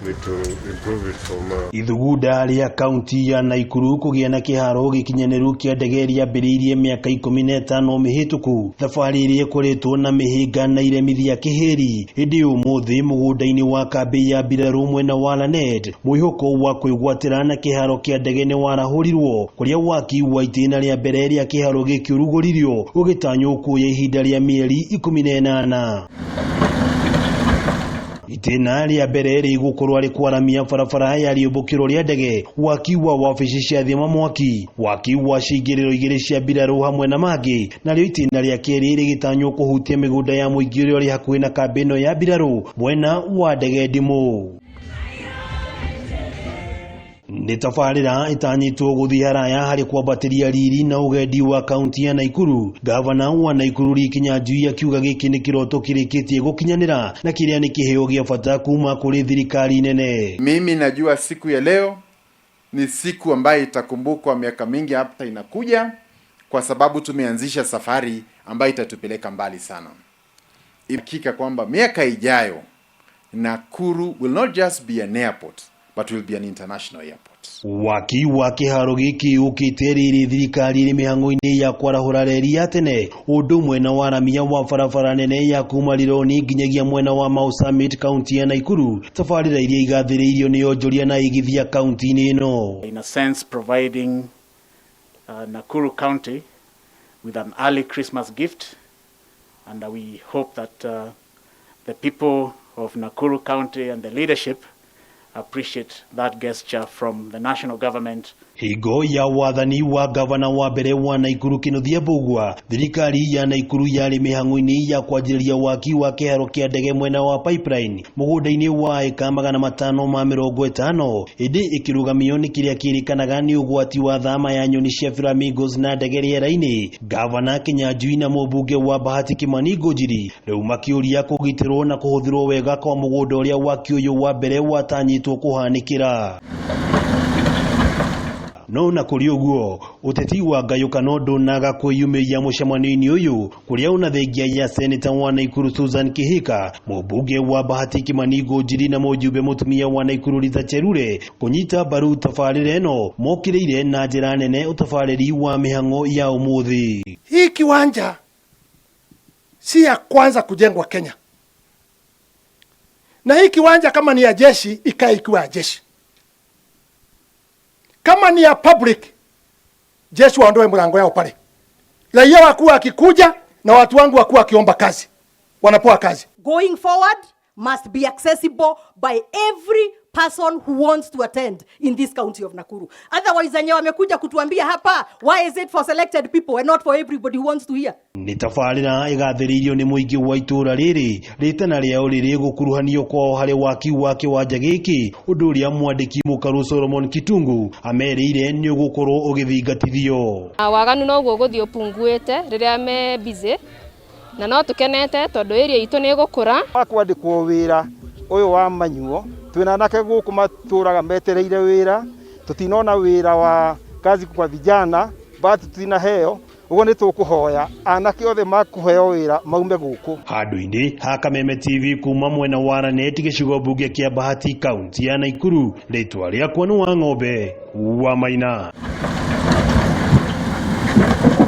improve it from Ithugunda ria kaunti ya Naikuru kugia na kiharo gikinyaneru kia ndege ria mbiriirie miaka 15 mihituku. Thabari iria ikoretwo na mihinga na iremithia kiheri hindi umuthi mugunda-ini wa kambi ya mbiraru mwena wa Lanet. Mwihoko wa kwigwatira na kiharo kia ndege ni warahurirwo kuria waki wa itina ria mbere ria kiharo gikiurugoririo ugitanywo kuoya ihinda ria mieri 18. Itena ria mbere rigukorwo ari kwaramia barabara ya riumbukiro ria ndege. Waki wa wabici cia thiama mwaki, waki wa cingiriro igiri cia mbiraru hamwe na mangi, nario itena ria keri rigitanywo kuhutia migunda ya muingi uria uri hakuhi na kambi ino ya mbiraru mwena wa ndege ndimu. Ni tafarira itanyitwo guthii haraya hari kwambatiria riri na ugendi wa kaunti ya Naikuru. Gavana wa Naikuru Lee Kinyanjui akiuga giki ni kiroto kirikitie gukinyanira na kiria ni kiheo gia bata kuuma kuri thirikari nene. Mimi najua siku ya leo ni siku ambayo itakumbukwa miaka mingi hapa inakuja, kwa sababu tumeanzisha safari ambayo itatupeleka mbali sana. Hakika kwamba miaka ijayo Nakuru will not just be an airport, but will be an international airport. Waki wa kiharo giki ukiteriri thirikari ni mihang'o-ini ya kwarahura reri ya tene undu mwena wa ramia wa barabara nene ya kuuma Rironi nginyagia mwena wa Mau Summit kaunti ya Naikuru. Tafarira iria igathiriirio ni onjoria na igithia kaunti-ini ino. In a sense providing Nakuru County with an early Christmas gift, and we hope that the people of Nakuru County and the leadership appreciate that gesture from the national government. Higo ya wathani wa gavana wa mbere wa Naikuru Kinuthia Bugwa, thirikari ya Naikuru yari mihang'o-ini ya kwanjiriria waki wa kiharo kia ndege mwena wa pipeline mugunda-ini wa eka 550 indi ikirugamio ni kiria kirikanaga ni ugwati wa thama ya nyoni cia flamingos na ndege riera-ini. Gavana Kinyanjui na mumbunge wa Bahati Ngojiri riu makiuria kugitirwo na kuhuthirwo wega kwa mugunda uria waki uyu wa mbere watanyitwo kuhanikira. No na kuri uguo uteti wa ngayukano ndunaga kwiyumiria mucemanio-ini uyu kuria una thengia ya senator wa Naikuru Susan Kihika, mumbunge wa Bahati Ngojiri na mujumbe mutumia wa Naikuru Cherure kunyita mbaru tafarira eno mokireire na njira nene utafariri wa mihang'o ya umuthi. Hii kiwanja si ya kwanza kujengwa Kenya, na hii kiwanja kama ni ya jeshi ikae ikiwa ya jeshi, kama ni ya public jeshi waondoe mlango yao pale, raia wakuwa akikuja na watu wangu wakuwa akiomba kazi wanapoa kazi. Going forward must be accessible by every person who wants to attend in this county of Nakuru. Otherwise wenye wamekuja kutuambia hapa, why is it for selected people and not for everybody who wants to hear? Ni tafarira igathiriirio ni muingi wa itura riri ritana riao riri gukuruhanio kwao hari waki wa kiwanja giki undu uria mwandiki mukaru Solomon Kitungu ameriire ni ugukorwo ugithingatithio. Waganu no guo guthio punguite riria me busy na no tukenete tondu area itu ni gukura. Akwandikwo wira uyu wa manyuo twina nake guku maturaga metereire wira, tutinona wira wa kazi kwa vijana bado tutina heo ugo ni tukuhoya anake othe makuheo wira maume guku. Handu-ini ha Kameme TV kuuma mwena wa Lanet gicigo mbunge kia Bahati kaunti ya Naikuru, ritwa riakwa ni wa ng'ombe wa Maina.